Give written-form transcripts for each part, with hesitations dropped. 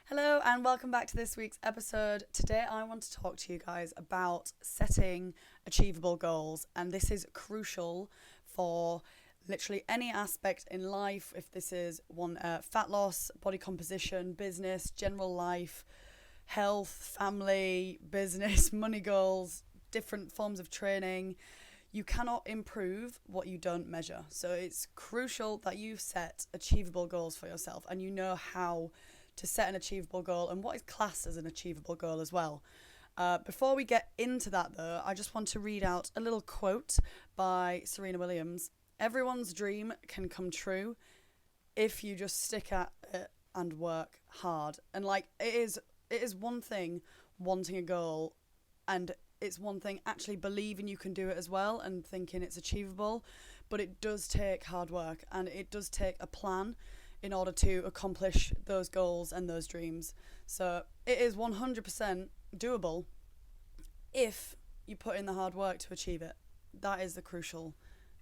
Hello and welcome back to this week's episode. Today I want to talk to you guys about setting achievable goals, and this is crucial for literally any aspect in life. If this is fat loss, body composition, business, general life, health, family, business, money goals, different forms of training, you cannot improve what you don't measure. So it's crucial that you set achievable goals for yourself and you know how to set an achievable goal and what is classed as an achievable goal as well. Before we get into that though, I just want to read out a little quote by Serena Williams. Everyone's dream can come true if you just stick at it and work hard. And it is one thing wanting a goal, and it's one thing actually believing you can do it as well and thinking it's achievable, but it does take hard work and it does take a plan in order to accomplish those goals and those dreams. So it is 100% doable if you put in the hard work to achieve it. That is the crucial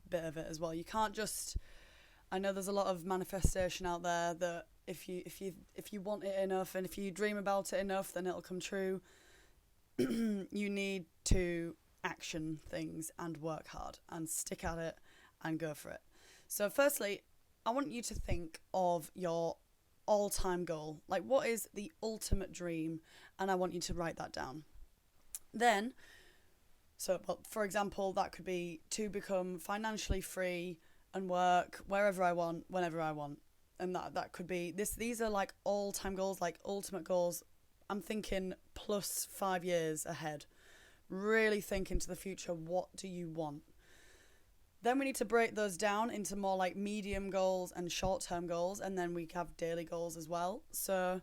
bit of it as well. You can't just, I know there's a lot of manifestation out there that if you want it enough and if you dream about it enough, then it'll come true. You need to action things and work hard and stick at it and go for it. So firstly, I want you to think of your all-time goal. Like, what is the ultimate dream? And I want you to write that down. Then, for example, that could be to become financially free and work wherever I want, whenever I want. And that could be this. These are like all-time goals, like ultimate goals. I'm thinking plus 5 years ahead. Really think into the future. What do you want? Then we need to break those down into more like medium goals and short-term goals, and then we have daily goals as well. So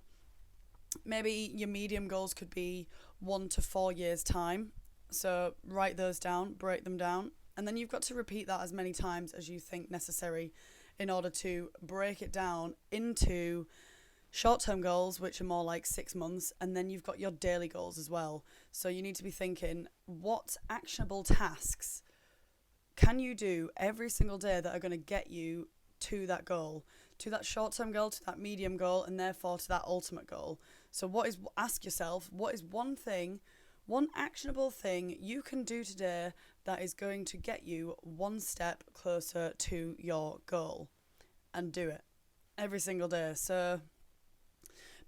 maybe your medium goals could be 1 to 4 years time. So write those down, break them down, and then you've got to repeat that as many times as you think necessary in order to break it down into short-term goals, which are more like 6 months, and then you've got your daily goals as well. So you need to be thinking, what actionable tasks can you do every single day that are going to get you to that goal, to that short-term goal, to that medium goal, and therefore to that ultimate goal? So ask yourself, what is one actionable thing you can do today that is going to get you one step closer to your goal? And do it every single day. So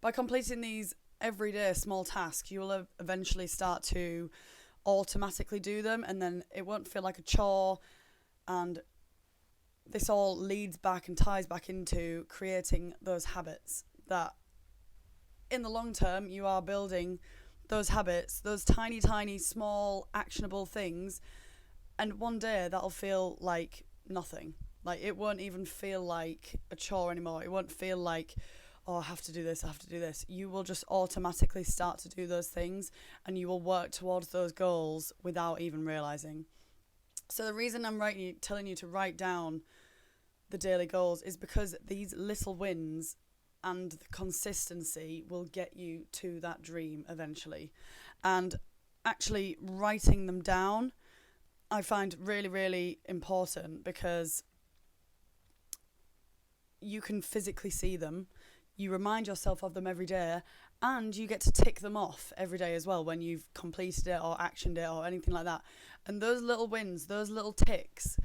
by completing these everyday small tasks, you will eventually start to automatically do them, and then it won't feel like a chore, and this all leads back and ties back into creating those habits that in the long term you are building those habits, those tiny small actionable things, and one day that'll feel like nothing. Like, it won't even feel like a chore anymore. It won't feel like, oh, I have to do this. You will just automatically start to do those things, and you will work towards those goals without even realizing. So the reason I'm telling you to write down the daily goals is because these little wins and the consistency will get you to that dream eventually. And actually writing them down, I find really, really important, because you can physically see them. You remind yourself of them every day, and you get to tick them off every day as well when you've completed it or actioned it or anything like that. And those little wins, those little ticks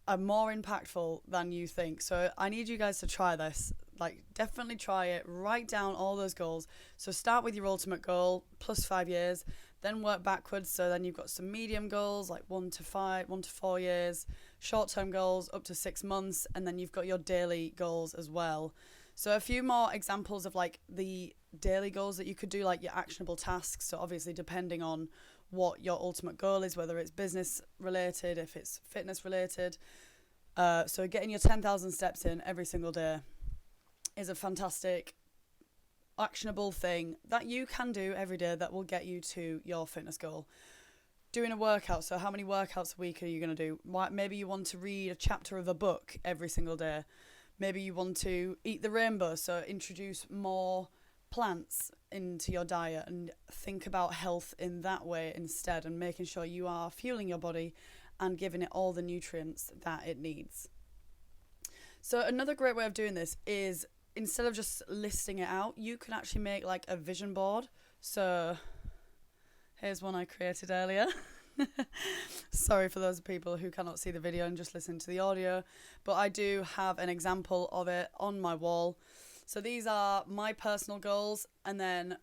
are more impactful than you think. So I need you guys to try this. Like, definitely try it. Write down all those goals. So start with your ultimate goal, plus 5 years, then work backwards. So then you've got some medium goals, like 1 to 4 years, short-term goals up to 6 months, and then you've got your daily goals as well. So a few more examples of like the daily goals that you could do, like your actionable tasks. So obviously depending on what your ultimate goal is, whether it's business related, if it's fitness related. So getting your 10,000 steps in every single day is a fantastic actionable thing that you can do every day that will get you to your fitness goal. Doing a workout. So how many workouts a week are you going to do? Maybe you want to read a chapter of a book every single day. Maybe you want to eat the rainbow, so introduce more plants into your diet and think about health in that way instead, and making sure you are fueling your body and giving it all the nutrients that it needs. So another great way of doing this is instead of just listing it out, you can actually make like a vision board. So here's one I created earlier. Sorry for those people who cannot see the video and just listen to the audio, but I do have an example of it on my wall. So these are my personal goals, and then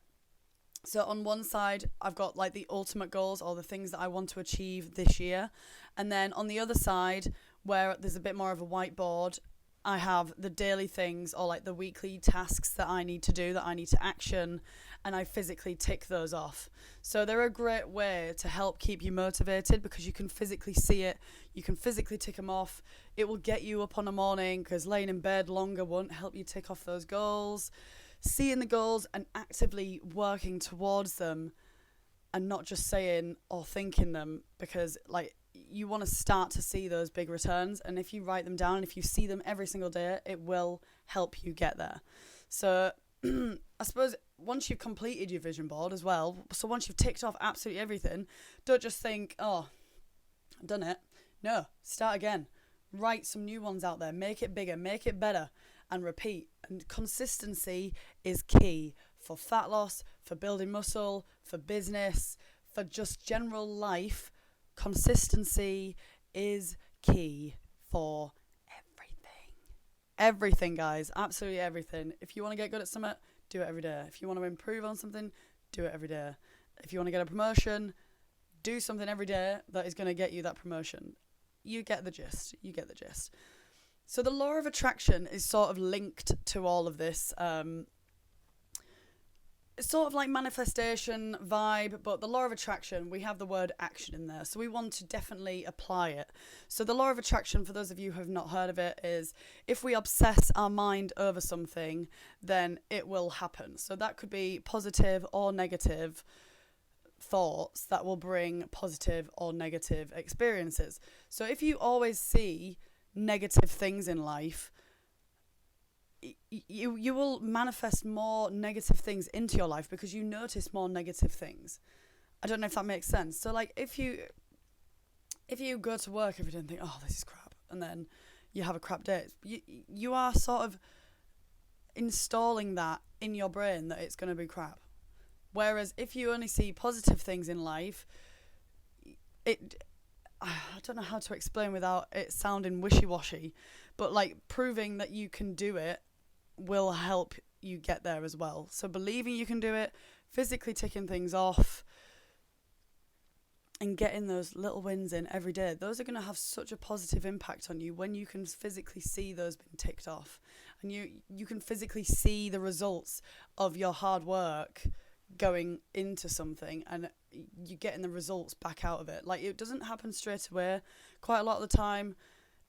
so on one side I've got like the ultimate goals, or the things that I want to achieve this year, and then on the other side, where there's a bit more of a whiteboard, I have the daily things, or like the weekly tasks that I need to do, that I need to action, and I physically tick those off. So they're a great way to help keep you motivated, because you can physically see it, you can physically tick them off. It will get you up on a morning, because laying in bed longer won't help you tick off those goals. Seeing the goals and actively working towards them, and not just saying or thinking them, because like you want to start to see those big returns, and if you write them down and if you see them every single day, it will help you get there. So I suppose once you've completed your vision board as well, so once you've ticked off absolutely everything, don't just think, oh, I've done it. No, start again. Write some new ones out there, make it bigger, make it better, and repeat. And consistency is key for fat loss, for building muscle, for business, for just general life. Consistency is key for everything. Everything, guys. Absolutely everything. If you want to get good at something, do it every day. If you want to improve on something, do it every day. If you want to get a promotion, do something every day that is going to get you that promotion. You get the gist. You get the gist. So the law of attraction is sort of linked to all of this. It's sort of like manifestation vibe, but the law of attraction, we have the word action in there. So we want to definitely apply it. So the law of attraction, for those of you who have not heard of it, is if we obsess our mind over something, then it will happen. So that could be positive or negative thoughts that will bring positive or negative experiences. So if you always see negative things in life, you will manifest more negative things into your life, because you notice more negative things. I don't know if that makes sense. So like if you go to work every day and think, oh, this is crap, and then you have a crap day, you are sort of installing that in your brain that it's going to be crap. Whereas if you only see positive things in life, I don't know how to explain without it sounding wishy-washy, but like proving that you can do it will help you get there as well. So believing you can do it, physically ticking things off, and getting those little wins in every day, those are going to have such a positive impact on you when you can physically see those being ticked off, and you can physically see the results of your hard work going into something, and you're getting the results back out of it. Like, it doesn't happen straight away. Quite a lot of the time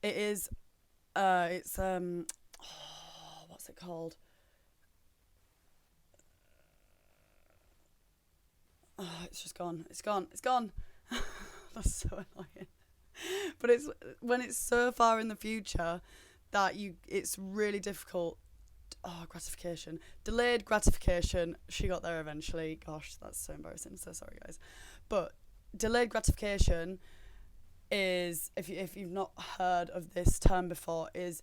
it is what's it called? Oh, it's just gone. It's gone. That's so annoying. But it's when it's so far in the future that it's really difficult. Oh, gratification. Delayed gratification. She got there eventually. Gosh, that's so embarrassing. So sorry, guys. But delayed gratification is, if you've not heard of this term before, is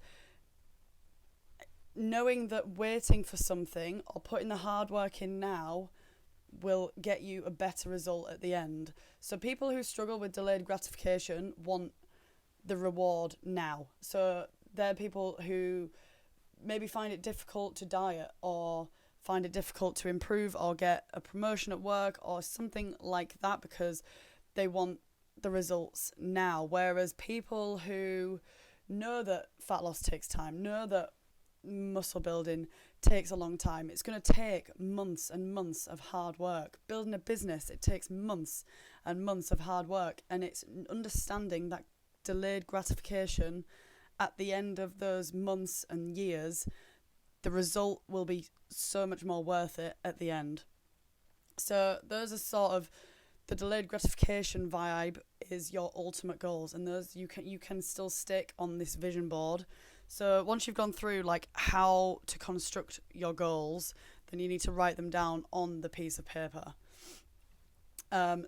knowing that waiting for something or putting the hard work in now will get you a better result at the end. So people who struggle with delayed gratification want the reward now. So they're people who maybe find it difficult to diet, or find it difficult to improve or get a promotion at work or something like that, because they want the results now. Whereas people who know that fat loss takes time, know that muscle building takes a long time, it's going to take months and months of hard work. Building a business, it takes months and months of hard work, and it's understanding that delayed gratification at the end of those months and years, the result will be so much more worth it at the end. So those are sort of the delayed gratification vibe is your ultimate goals, and those you can still stick on this vision board. So once you've gone through like how to construct your goals, then you need to write them down on the piece of paper.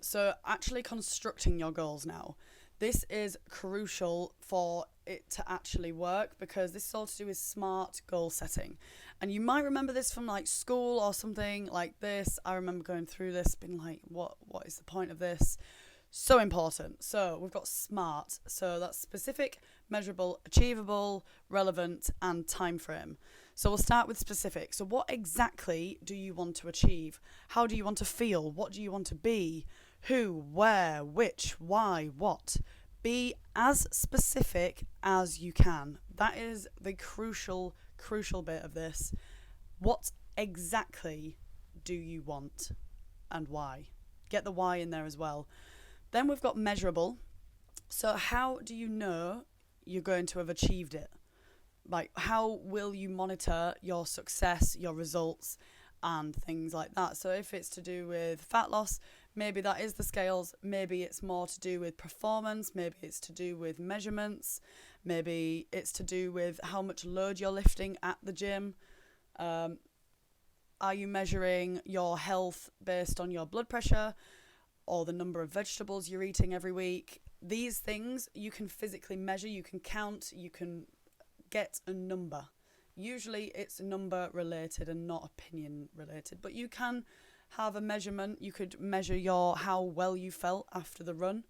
So actually constructing your goals now. This is crucial for it to actually work, because this is all to do with smart goal setting. And you might remember this from like school or something like this. I remember going through this, being like, what is the point of this? So important. So we've got SMART. So that's specific, measurable, achievable, relevant, and time frame. So we'll start with specific. So what exactly do you want to achieve? How do you want to feel? What do you want to be? Who, where, which, why, what? Be as specific as you can. That is the crucial bit of this. What exactly do you want and why? Get the why in there as well. Then we've got measurable. So how do you know you're going to have achieved it? Like, how will you monitor your success, your results, and things like that? So if it's to do with fat loss, maybe that is the scales. Maybe it's more to do with performance. Maybe it's to do with measurements. Maybe it's to do with how much load you're lifting at the gym. Are you measuring your health based on your blood pressure or the number of vegetables you're eating every week? These things you can physically measure, you can count, you can get a number. Usually it's number related and not opinion related, but you can have a measurement. You could measure how well you felt after the run,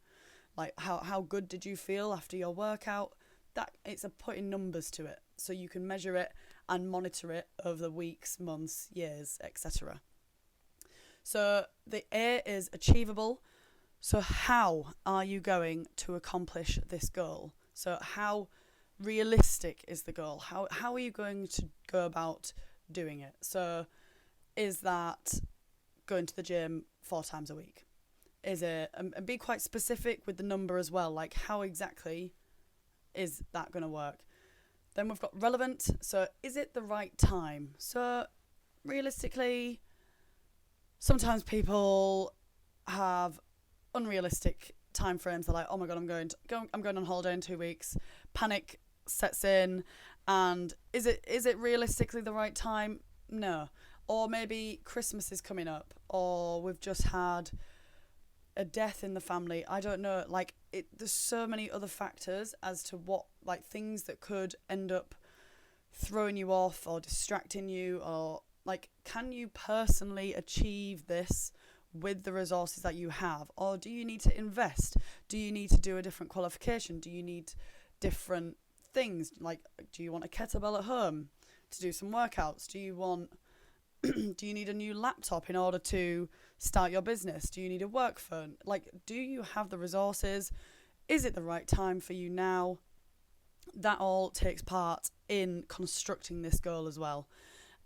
like how good did you feel after your workout. That it's a putting numbers to it, so you can measure it and monitor it over the weeks, months, years, etc. So the A is achievable. So how are you going to accomplish this goal? So how realistic is the goal? How are you going to go about doing it? So is that going to the gym 4 times a week? Is it, and be quite specific with the number as well, like how exactly is that going to work? Then we've got relevant. So is it the right time? So realistically, sometimes people have unrealistic time frames. They're like, oh my god, I'm going on holiday in 2 weeks. Panic sets in, and is it realistically the right time? No. Or maybe Christmas is coming up, or we've just had a death in the family. I don't know. Like, there's so many other factors as to what, like, things that could end up throwing you off or distracting you, or like, can you personally achieve this with the resources that you have? Or do you need to invest? Do you need to do a different qualification? Do you need different things? Like, do you want a kettlebell at home to do some workouts? Do you need a new laptop in order to start your business? Do you need a work phone? Like, do you have the resources? Is it the right time for you now? That all takes part in constructing this goal as well.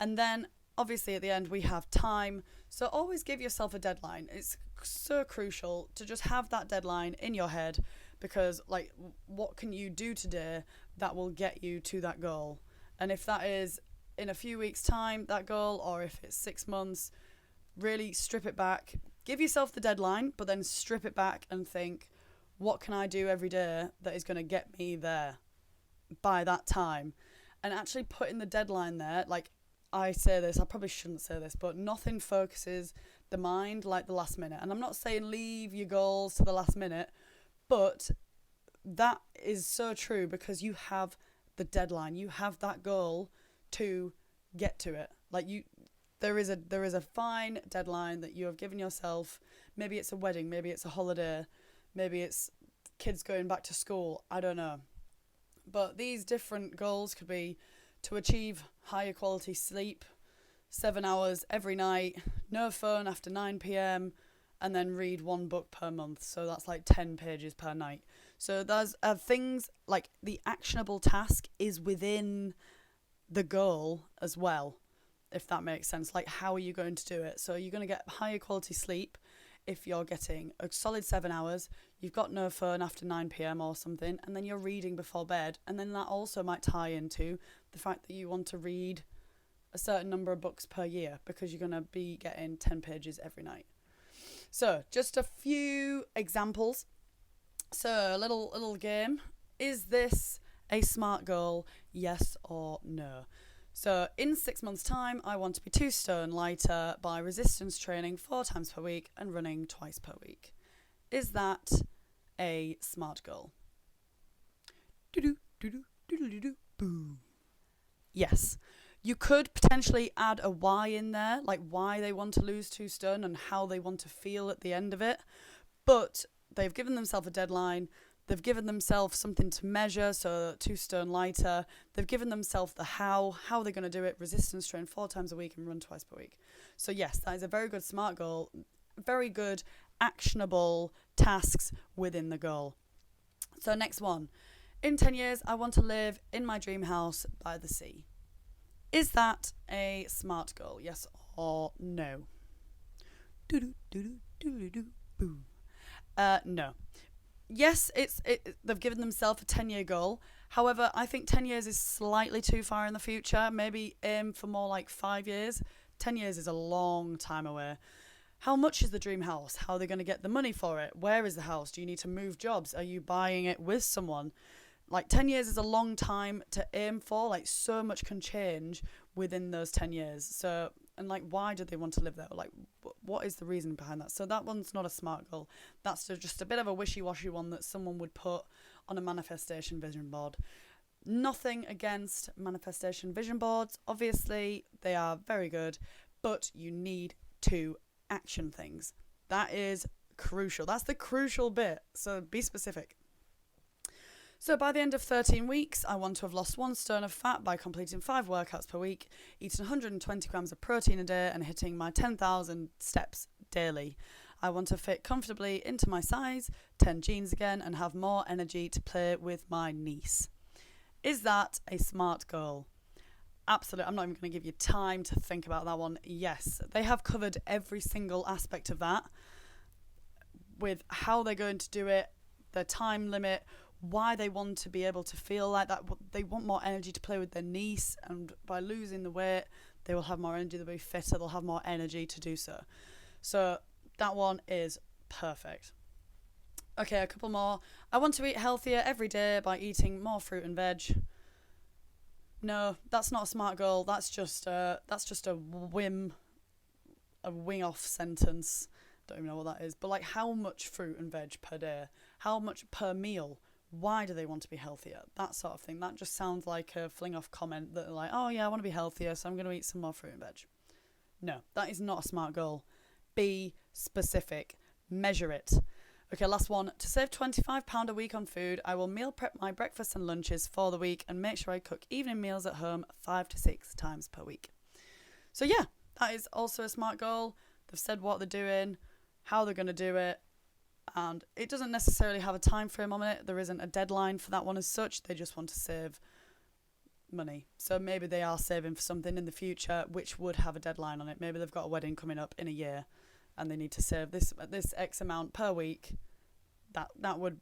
And then obviously at the end we have time. So always give yourself a deadline. It's so crucial to just have that deadline in your head, because like, what can you do today that will get you to that goal? And if that is in a few weeks time, that goal, or if it's 6 months, really strip it back. Give yourself the deadline, but then strip it back and think, what can I do every day that is going to get me there by that time? And actually putting the deadline there, like, I say this, I probably shouldn't say this, but nothing focuses the mind like the last minute. And I'm not saying leave your goals to the last minute, but that is so true, because you have the deadline, you have that goal to get to it. Like, there is a fine deadline that you have given yourself. Maybe it's a wedding, maybe it's a holiday, maybe it's kids going back to school, I don't know. But these different goals could be to achieve higher quality sleep, 7 hours every night, no phone after 9 p.m, and then read 1 book per month. So that's like 10 pages per night. So there's things like the actionable task is within the goal as well, if that makes sense. Like, how are you going to do it? So you're going to get higher quality sleep if you're getting a solid 7 hours, you've got no phone after 9 p.m. or something, and then you're reading before bed. And then that also might tie into the fact that you want to read a certain number of books per year, because you're going to be getting 10 pages every night. So just a few examples. So a little game. Is this a SMART goal? Yes or no? So in 6 months' time, I want to be 2 stone lighter by resistance training 4 times per week and running twice per week. Is that a SMART goal? Do-do, do-do, do-do-do-do, boom. Yes. You could potentially add a why in there, like why they want to lose 2 stone and how they want to feel at the end of it. But they've given themselves a deadline. They've given themselves something to measure, so 2 stone lighter. They've given themselves the how they're going to do it, resistance train 4 times a week and run twice per week. So yes, that is a very good SMART goal, very good actionable tasks within the goal. So next one, in 10 years, I want to live in my dream house by the sea. Is that a SMART goal? Yes or no? No. Yes, they've given themselves a 10-year goal. However, I think 10 years is slightly too far in the future. Maybe aim for more like 5 years. 10 years is a long time away. How much is the dream house? How are they going to get the money for it? Where is the house? Do you need to move jobs? Are you buying it with someone? Like 10 years is a long time to aim for. Like so much can change within those 10 years. So, and like, why do they want to live there? Like, what is the reason behind that? So that one's not a SMART goal. That's just a bit of a wishy-washy one that someone would put on a manifestation vision board. Nothing against manifestation vision boards. Obviously, they are very good, but you need to action things. That is crucial. That's the crucial bit. So be specific. So by the end of 13 weeks, I want to have lost 1 stone of fat by completing 5 workouts per week, eating 120 grams of protein a day and hitting my 10,000 steps daily. I want to fit comfortably into my size, 10 jeans again, and have more energy to play with my niece. Is that a SMART goal? Absolutely. I'm not even going to give you time to think about that one. Yes, they have covered every single aspect of that with how they're going to do it, their time limit, why they want to be able to feel like that. They want more energy to play with their niece, and by losing the weight, they will have more energy, they'll be fitter, they'll have more energy to do so. So that one is perfect. Okay, a couple more. I want to eat healthier every day by eating more fruit and veg. No, that's not a SMART goal. That's just a wing off sentence. Don't even know what that is. But like, how much fruit and veg per day? How much per meal? Why do they want to be healthier? That sort of thing. That just sounds like a fling off comment that like, oh yeah, I want to be healthier, so I'm going to eat some more fruit and veg. No, that is not a SMART goal. Be specific. Measure it. Okay, last one. To save £25 a week on food, I will meal prep my breakfasts and lunches for the week and make sure I cook evening meals at home 5 to 6 times per week. So yeah, that is also a SMART goal. They've said what they're doing, how they're going to do it, and it doesn't necessarily have a time frame on it. There isn't a deadline for that one as such. They just want to save money. So maybe they are saving for something in the future which would have a deadline on it. Maybe they've got a wedding coming up in a year and they need to save this X amount per week. That would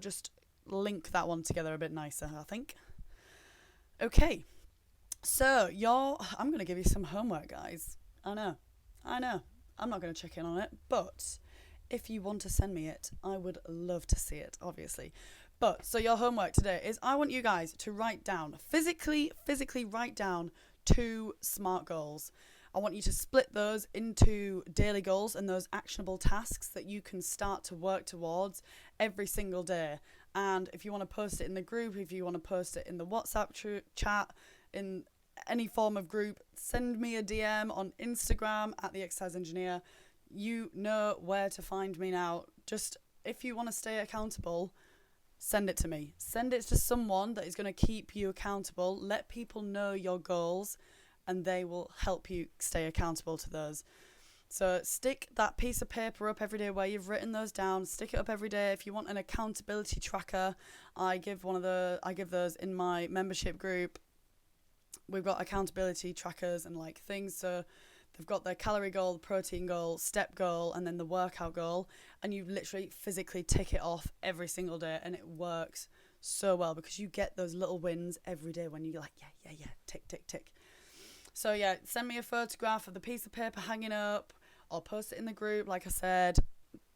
just link that one together a bit nicer, I think. Okay. So I'm going to give you some homework, guys. I know. I'm not going to check in on it, but if you want to send me it, I would love to see it, obviously. But so your homework today is I want you guys to write down, physically write down 2 SMART goals. I want you to split those into daily goals and those actionable tasks that you can start to work towards every single day. And if you want to post it in the group, if you want to post it in the WhatsApp chat, in any form of group, send me a DM on Instagram at the Exercise Engineer. You know where to find me now. Just if you want to stay accountable, send it to me. Send it to someone that is going to keep you accountable. Let people know your goals and they will help you stay accountable to those. So stick that piece of paper up every day where you've written those down. Stick it up every day. If you want an accountability tracker, I give those in my membership group. We've got accountability trackers and like things. So they've got the calorie goal, the protein goal, step goal, and then the workout goal. And you literally physically tick it off every single day, and it works so well because you get those little wins every day when you're like, yeah, tick, tick, tick. So yeah, send me a photograph of the piece of paper hanging up or post it in the group. Like I said,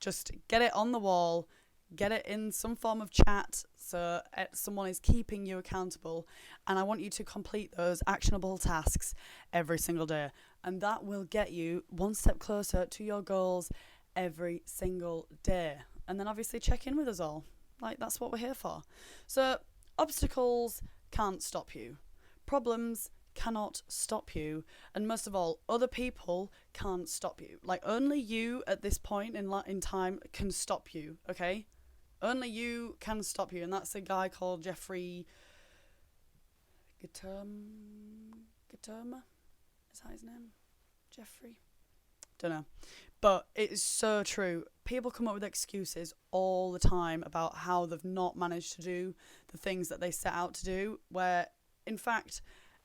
just get it on the wall, get it in some form of chat so someone is keeping you accountable. And I want you to complete those actionable tasks every single day. And that will get you one step closer to your goals every single day. and then obviously check in with us all. Like, that's what we're here for. So, obstacles can't stop you. Problems cannot stop you. And most of all, other people can't stop you. Like, only you at this point in time can stop you, okay? Only you can stop you. And that's a guy called Jeffrey Gitomer? Is that his name? Jeffrey? Don't know. But it is so true. People come up with excuses all the time about how they've not managed to do the things that they set out to do, where, in fact,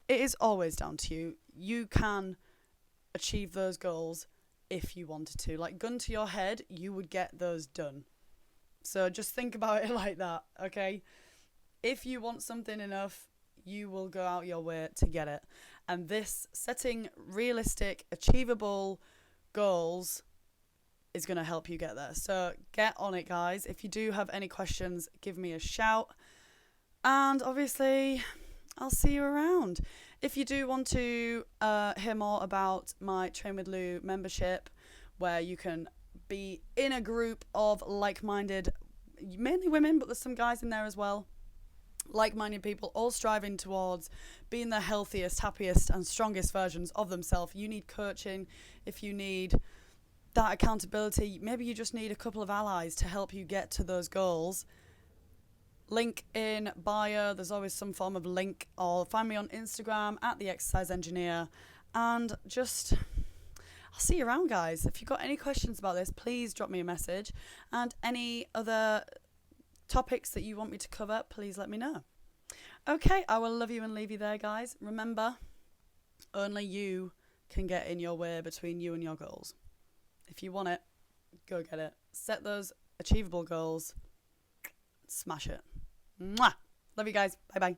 it is always down to you. You can achieve those goals if you wanted to. Like, gun to your head, you would get those done. So just think about it like that, okay? If you want something enough, you will go out your way to get it. And this setting realistic, achievable goals is going to help you get there. So get on it, guys. If you do have any questions, give me a shout. And obviously, I'll see you around. If you do want to hear more about my Train with Lou membership, where you can be in a group of like-minded, mainly women, but there's some guys in there as well, like-minded people all striving towards being the healthiest, happiest and strongest versions of themselves. You need coaching. If you need that accountability, maybe you just need a couple of allies to help you get to those goals. Link in bio. There's always some form of link. Or find me on Instagram at The Exercise Engineer. And just, I'll see you around, guys. If you've got any questions about this, please drop me a message. And any other topics that you want me to cover, please let me know. Okay, I will love you and leave you there, guys. Remember, only you can get in your way between you and your goals. If you want it, go get it. Set those achievable goals. Smash it. Mwah! Love you guys. Bye-bye.